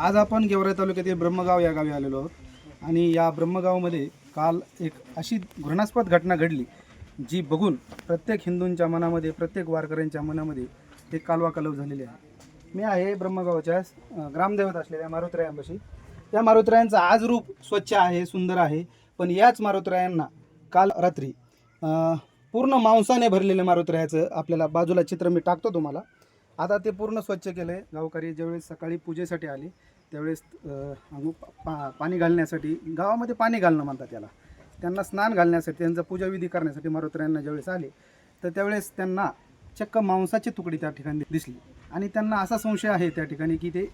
आज आपण गेवराई तालुक्यातील ब्रह्मगाव या गावी आलेलो आहोत आणि या ब्रह्मगावमध्ये काल एक अशी घृणास्पद घटना घडली जी बघून प्रत्येक हिंदूंच्या मनामध्ये, प्रत्येक वारकऱ्यांच्या मनामध्ये एक कालवाकालव झालेली आहे. मी आहे ब्रह्मगावच्या ग्रामदेवत असलेल्या मारुतीरायांपाशी. या मारुतीरायांचं आज रूप स्वच्छ आहे, सुंदर आहे, पण याच मारुतीरायांना काल रात्री पूर्ण मांसाने भरलेले मारुतीरायाचं आपल्याला बाजूला चित्र मी टाकतो तुम्हाला. आता ते पूर्ण स्वच्छ केलं आहे. गावकरी ज्यावेळेस सकाळी पूजेसाठी आले त्यावेळेस पाणी घालण्यासाठी, गावामध्ये पाणी घालणं म्हणतात त्याला, त्यांना स्नान घालण्यासाठी, त्यांचा पूजाविधी करण्यासाठी मारुतीरायांना ज्यावेळेस आले तर त्यावेळेस त्यांना चक्क मांसाची तुकडी त्या ठिकाणी दिसली आणि त्यांना असा संशय आहे त्या ठिकाणी की ते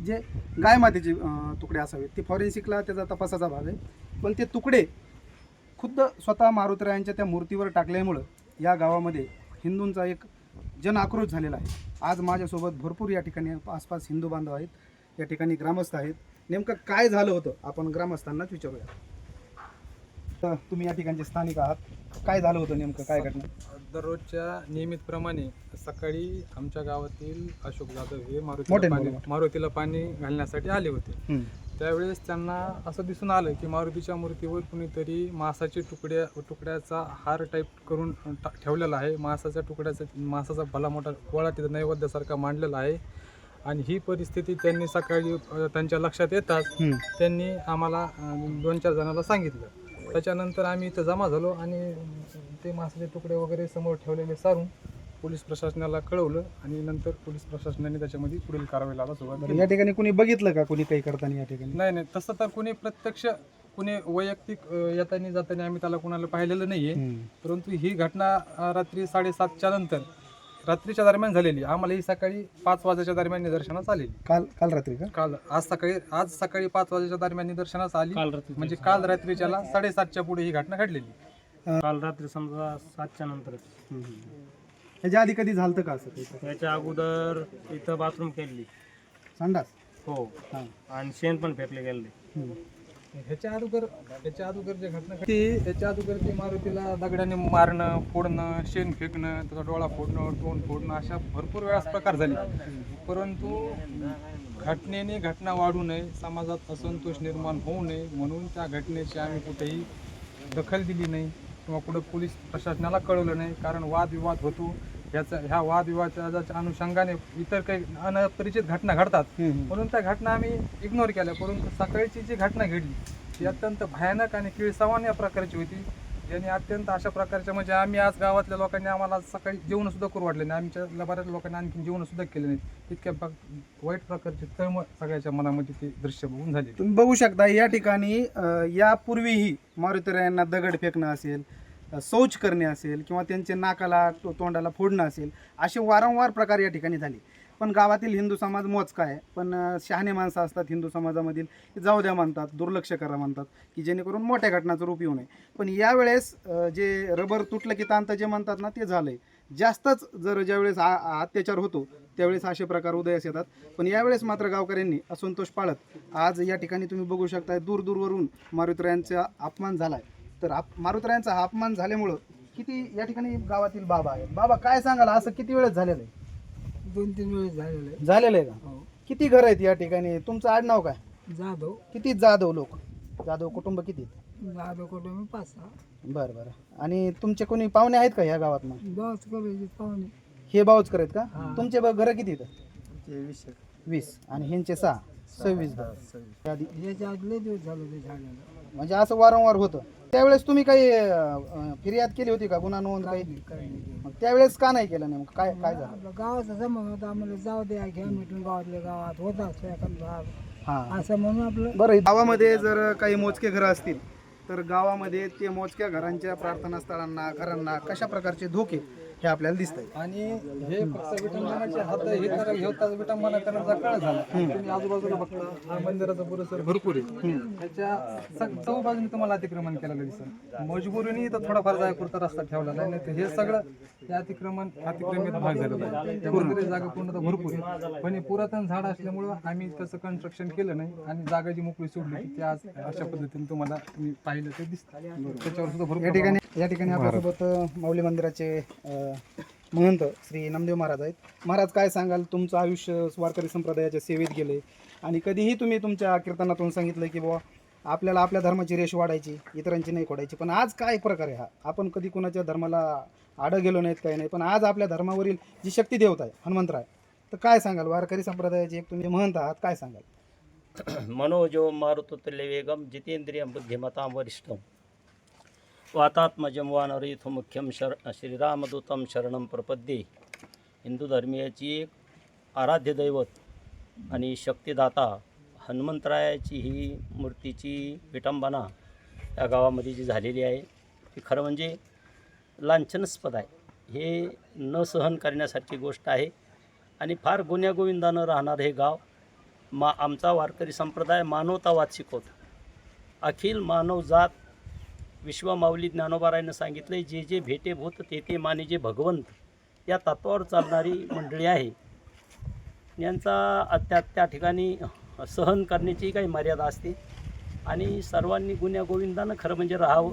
जे गाय मातेचे तुकडे असावेत. ते फॉरेन्सिकला त्याचा तपासाचा भाग आहे, पण ते तुकडे खुद्द स्वतः मारुतीरायांच्या त्या मूर्तीवर टाकल्यामुळं या गावामध्ये हिंदूंचा एक जन आक्रोश झालेला आहे. आज माझ्यासोबत भरपूर या ठिकाणी आसपास हिंदू बांधव आहेत, या ठिकाणी ग्रामस्थ आहेत. नेमकं काय झालं होतं आपण ग्रामस्थांनाच विचारूया. तर तुम्ही या ठिकाणचे स्थानिक आहात, काय झालं होतं नेमकं, काय घटना? दररोजच्या नियमितप्रमाणे सकाळी आमच्या गावातील अशोक जाधव हे मारुतीला पाणी घालण्यासाठी आले होते. त्यावेळेस त्यांना असं दिसून आलं की मारुतीच्या मूर्तीवर कुणीतरी मांसाचे तुकड्याचा हार टाईप करून ठेवलेला आहे. मांसाचा भला मोठा पोळा तिथं नैवेद्यासारखा मांडलेला आहे. आणि ही परिस्थिती त्यांनी सकाळी त्यांच्या लक्षात येताच त्यांनी आम्हाला 2-4 जणांना सांगितलं. त्याच्यानंतर आम्ही इथं जमा झालो आणि ते मांसाचे तुकडे वगैरे समोर ठेवलेले सारून पोलीस प्रशासनाला कळवलं आणि नंतर पोलीस प्रशासनाने त्याच्यामध्ये पुढील कारवाईला सुरुवात केली. या ठिकाणी कुणी बघितलं का, कुणी काही करताना या ठिकाणी? नाही, तसं तर कुणी प्रत्यक्ष, कुणी वैयक्तिक येताना जाताना आम्ही त्याला कुणाला पाहिलेलं नाहीये. परंतु ही घटना रात्री 7:30च्या नंतर, रात्रीच्या दरम्यान झालेली. आम्हाला ही सकाळी 5 वाजेच्या दरम्यान निदर्शनास आलेली. काल रात्री का? आज सकाळी 5 वाजेच्या दरम्यान निदर्शनास आली. म्हणजे काल रात्रीच्याला 7:30च्या पुढे ही घटना घडलेली. काल रात्री समजा 7च्या नंतरच. ह्याच्या आधी कधी झालं का असं? त्याच्या अगोदर इथं बाथरूम केली, संडास, हो, आणि शेण पण फेकले गेले. ह्याच्या अगोदर जे घटना घडली त्याच्या अगोदर ते मारुतीला दगडाने मारणं, फोडणं, शेण फेकणं, त्याचा डोळा फोडणं, तोंड फोडणं, अशा भरपूर वेळा प्रकार झाले. परंतु घटनेने घटना वाढू नये, समाजात असंतोष निर्माण होऊ नये म्हणून त्या घटनेची आम्ही कुठेही दखल दिली नाही किंवा कुठं पोलीस प्रशासनाला कळवलं नाही. कारण वादविवाद होतो, ह्या वादविवादाच्या अनुषंगाने इतर काही अनपरिचित घटना घडतात म्हणून त्या घटना आम्ही इग्नोर केल्या. परंतु सकाळची जी घटना घडली ती अत्यंत भयानक आणि किळसावान या प्रकारची होती, ज्याने अत्यंत अशा प्रकारच्या, म्हणजे आम्ही आज गावातल्या लोकांनी आम्हाला सकाळी जेवण सुद्धा करू वाटले नाही. आमच्या बऱ्याच लोकांनी आणखी जेवण सुद्धा केले नाही. इतक्या वाईट प्रकारची तळमळ सगळ्याच्या मनामध्ये ते दृश्य बघून झाले. तुम्ही बघू शकता या ठिकाणी यापूर्वीही मारुतीरायांना दगड फेकणं असेल, शौच करणे असेल किंवा त्यांचे नाकाला तोंडाला फोडणं असेल, असे वारंवार प्रकार या ठिकाणी झाले. पण गावातील हिंदू समाज मोजका आहे, पण शहाणे माणसं असतात हिंदू समाजामधील, जाऊ द्या म्हणतात, दुर्लक्ष करा म्हणतात की जेणेकरून मोठ्या घटनाचं रूप येऊ नये. पण यावेळेस जे रबर तुटलं की तांत जे म्हणतात ना, ते झालंय. जास्तच ज्यावेळेस अत्याचार होतो त्यावेळेस असे प्रकार उदयास येतात. पण यावेळेस मात्र गावकऱ्यांनी असंतोष पाळत आज या ठिकाणी तुम्ही बघू शकता दूरवरून मारुतीरायांचा अपमान झालाय. तर मारुतीरायांचा हा अपमान झाल्यामुळं किती या ठिकाणी गावातील बाबा आहेत. बाबा, काय सांगाल, असं किती वेळेस झालेलं आहे? 2-3 वेळेस झालेलं आहे का? किती घर आहेत या ठिकाणी? तुमचं आडनाव काय? जाधव. किती जाधव लोक, जाधव कुटुंब किती? जाधव कुटुंब 5-6. बरं. आणि तुमचे कोणी पाहुणे आहेत का ह्या गावात? मग बावच करायचे पाहुणे. हे बावच आहेत का? तुमचे घर किती आहेत? 20 आणि ह्यांचे 26 घर. याच्या आदले दिवस झाले ते झालेलं. म्हणजे असं वारंवार होतं. त्यावेळेस तुम्ही काही फिर्याद केली होती का, गुन्हा नोंद काही? मग त्यावेळेस का नाही केलं नेमकं? काय झालं? आपलं गावाचा जमा होता, आम्हाला जाऊ द्या, घ्या मिटून गावातल्या गावात होता एखादा हां, असं म्हणून आपलं. बरं, गावामध्ये जर काही मोजके घरं असतील तर गावामध्ये ते मोजक्या घरांच्या प्रार्थनास्थळांना, घरांना कशा प्रकारचे धोके हे आपल्याला दिसत आहे. आणि हे फक्त विटंबनाचे हात हे होतात, विटंबना करण्याचा काळ झाला. तुम्ही आजूबाजूला बघता, हा मंदिराचा परिसर भरपूर आहे. त्याच्या चौ बाजूने तुम्हाला अतिक्रमण केलेलं दिसतं. मजबुरीने इथं थोडाफार जायपुरता रस्ता ठेवलेला आहे, नाही हे सगळं हे अतिक्रमित भाग झालेला आहे. पूर्ण जागा पूर्ण भरपूर आहे, पण हे पुरातन झाड असल्यामुळं आम्ही तसं कन्स्ट्रक्शन केलं नाही आणि जागा जी मोकळी सोडली ती आज अशा पद्धतीने तुम्हाला तुम्ही पाहिलं ते दिसतं. त्याच्यावर सुद्धा भरपूर या ठिकाणी आपल्यासोबत माऊली मंदिराचे महंत श्री नामदेव महाराज आहेत. महाराज, काय सांगाल, तुमचं आयुष्य वारकरी संप्रदायाच्या सेवेत गेले आणि कधीही तुम्ही तुमच्या कीर्तनातून सांगितलं की बुवा आपल्याला आपल्या धर्माची रेष वाढायची, इतरांची नाही खोडायची. पण आज काय प्रकार आहे हा? आपण कधी कुणाच्या धर्माला आडं गेलो नाहीत, काही नाही, पण आज आपल्या धर्मावरील जी शक्ती देवता आहे हनुमंतराय, तर काय सांगाल? वारकरी संप्रदायाचे एक तुम्ही महंत आहात, काय सांगाल? मनोजो मारुतुल्य वेगम जितेंद्रियं बुद्धिमतां वरिष्ठं वातात्मजं वानरयुथो मुख्यं श्रीरामदूतं शरणं प्रपद्ये. हिंदू धर्मीयाची एक आराध्य दैवत आणि शक्तिदाता हनुमंतरायाची ही मूर्तीची विटंबना या गावामध्ये जी झालेली आहे ती खरं म्हणजे लांछनास्पद आहे. हे न सहन करण्यासारखी गोष्ट आहे आणि फार गुण्यागोविंदानं राहणारं हे गाव. आमचा वारकरी संप्रदाय मानवतावाद शिकवतो. अखिल मानवजात विश्वमाऊली ज्ञानोबारायनं सांगितले, जे जे भेटे भूत ते ते माने जे भगवंत, या तत्वावर चालणारी मंडळी आहे. यांचा त्या ठिकाणी सहन करण्याची काही मर्यादा असते आणि सर्वांनी गुण्यागोविंदानं खरं म्हणजे राहावं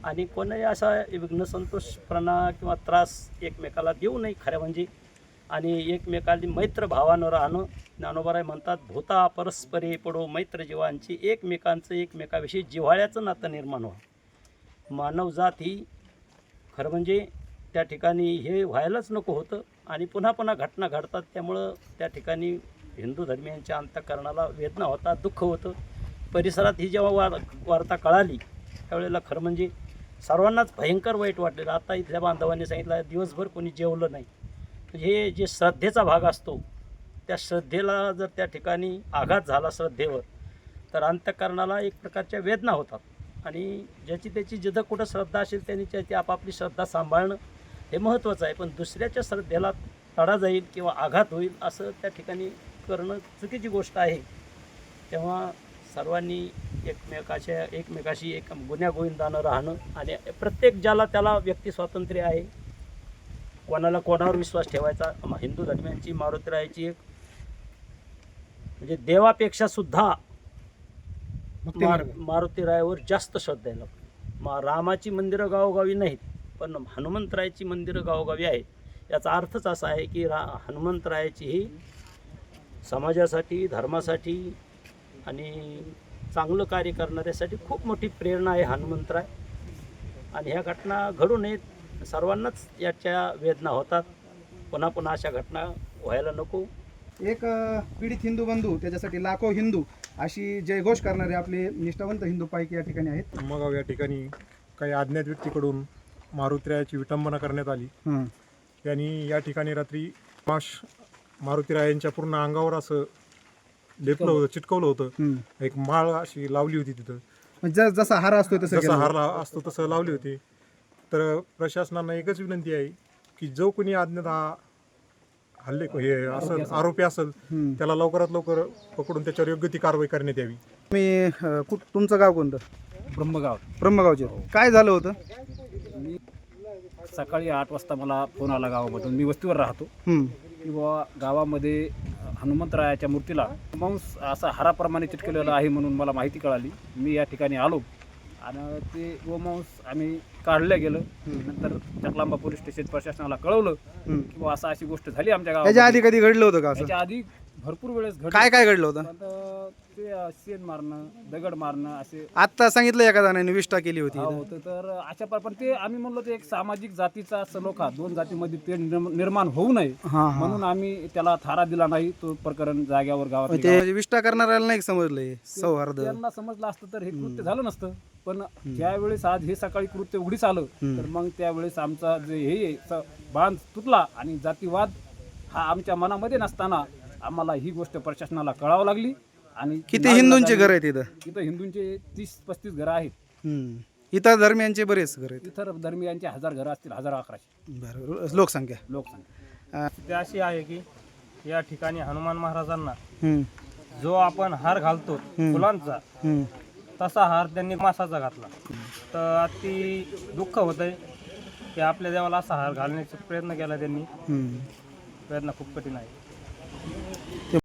आणि कोणाही असा विघ्नसंतोषपणा किंवा त्रास एकमेकाला देऊ नये खरं म्हणजे. आणि एकमेकाला मैत्र भावानं राहणं. ज्ञानोबाराय म्हणतात, भूता परस्परे पडो मैत्र जीवांची, एकमेकांचं एकमेकाविषयी जिव्हाळ्याचं नातं निर्माण व्हावं. मानवजात ही खरं म्हणजे त्या ठिकाणी हे व्हायलाच नको होतं आणि पुन्हा पुन्हा घटना घडतात. त्यामुळं त्या ठिकाणी हिंदू धर्मियांच्या अंतःकरणाला वेदना होतात, दुःख होतं. परिसरात ही जेव्हा वार्ता कळाली त्यावेळेला खरं म्हणजे सर्वांनाच भयंकर वाईट वाटलेलं. आता इथल्या बांधवांनी सांगितलं, दिवसभर कोणी जेवलं नाही. हे जे श्रद्धेचा भाग असतो, त्या श्रद्धेला जर त्या ठिकाणी आघात झाला श्रद्धेवर, तर अंतःकरणाला एक प्रकारच्या वेदना होतात आणि ज्याची त्याची जिथं कुठं श्रद्धा असेल त्यांनी त्याची आपापली श्रद्धा सांभाळणं हे महत्त्वाचं आहे. पण दुसऱ्याच्या श्रद्धेला तडा जाईल किंवा आघात होईल असं त्या ठिकाणी करणं चुकीची गोष्ट आहे. तेव्हा सर्वांनी एकमेकाशी एक गुण्यागोविंदानं राहणं आणि प्रत्येक ज्याला त्याला व्यक्ती स्वातंत्र्य आहे, कोणाला कोणावर विश्वास ठेवायचा. हिंदू धर्मियांची मारुतीरायाची एक म्हणजे देवापेक्षा सुद्धा मारुतीरायावर जास्त श्रद्धा आहे. रामाची मंदिरं गावोगावी नाहीत, पण हनुमंतरायाची मंदिरं गावोगावी आहेत. याचा अर्थच असा आहे की हनुमंतरायाची ही समाजासाठी, धर्मासाठी आणि चांगलं कार्य करणाऱ्यासाठी खूप मोठी प्रेरणा आहे हनुमंतराय. आणि ह्या घटना घडू नयेत. सर्वांनाच याच्या वेदना होतात. पुन्हा पुन्हा अशा घटना व्हायला नको. एक पीडित हिंदू बंधू, त्याच्यासाठी लाखो हिंदू अशी जयघोष करणारे आपले निष्ठावंत हिंदू पायकी या ठिकाणी आहेत. मगाव या ठिकाणी काही अज्ञात व्यक्तीकडून मारुतीरायाची विटंबना करण्यात आली. त्यांनी या ठिकाणी रात्री मारुतीरायांच्या पूर्ण अंगावर असं लेपलं होतं, चिटकवलं होतं. एक माळ अशी लावली होती तिथं, जसा हार असतो जसा हार असतो तसं लावली होती. तर प्रशासनानं एकच विनंती आहे की जो कोणी अज्ञात हल्ले हे असं आरोपी असेल त्याला लवकरात लवकर पकडून त्याच्यावर योग्य ती कारवाई करण्यात यावी. तुमचं गाव कोणतं? ब्रह्मगावचे. काय झालं होतं? मी सकाळी 8 वाजता मला फोन आला गावामधून. मी वस्तीवर राहतो की बुवा गावामध्ये हनुमंतरायाच्या मूर्तीला मांस असा हाराप्रमाणे चिटकलेला आहे म्हणून मला माहिती कळाली. मी या ठिकाणी आलो आणि ते गोमांस आम्ही काढलं गेलं. नंतर चकलांबा पोलीस स्टेशन प्रशासनाला कळवलं की बुवा अशी गोष्ट झाली आमच्या गावात. त्याच्या आधी कधी घडलं होतं का असं? त्याच्या आधी भरपूर वेळेस घडलं. काय काय घडलं होतं? ते शेण मारणं, दगड मारणं असे. आता सांगितलं एका जणाने विष्ठा केली होती. होतं. तर अशा पण ते आम्ही म्हणलो ते एक सामाजिक जातीचा सलोखा, दोन जातीमध्ये ते निर्माण होऊ नये म्हणून आम्ही त्याला थारा दिला नाही. तो प्रकरण जाग्यावर गावात ते विष्ठा करणाऱ्याला नाही समजलंय सौहार्द. त्यांना समजलं असतं तर हे कृत्य झालं नसतं. पण ज्यावेळेस आज हे सकाळी कृत्य उघडीस आलं तर मग त्यावेळेस आमचा जे हे बांध तुटला आणि जातीवाद हा आमच्या मनामध्ये नसताना आम्हाला ही गोष्ट प्रशासनाला कळावं लागली. आणि किती हिंदूंचे घर आहेत इथं? इथं हिंदूंचे 30-35 घरं आहेत. इतर धर्मियांचे बरेच घर आहेत. इतर धर्मियांचे 1000 घरं असतील, 1000-1100. बरं. लोकसंख्या ते अशी आहे की या ठिकाणी हनुमान महाराजांना जो आपण हार घालतो फुलांचा, तसा हार त्यांनी मासाचा घातला. तर अति दुःख होतंय की आपल्या देवाला असा हार घालण्याचा प्रयत्न केला त्यांनी. प्रयत्न खूप कठीण आहे.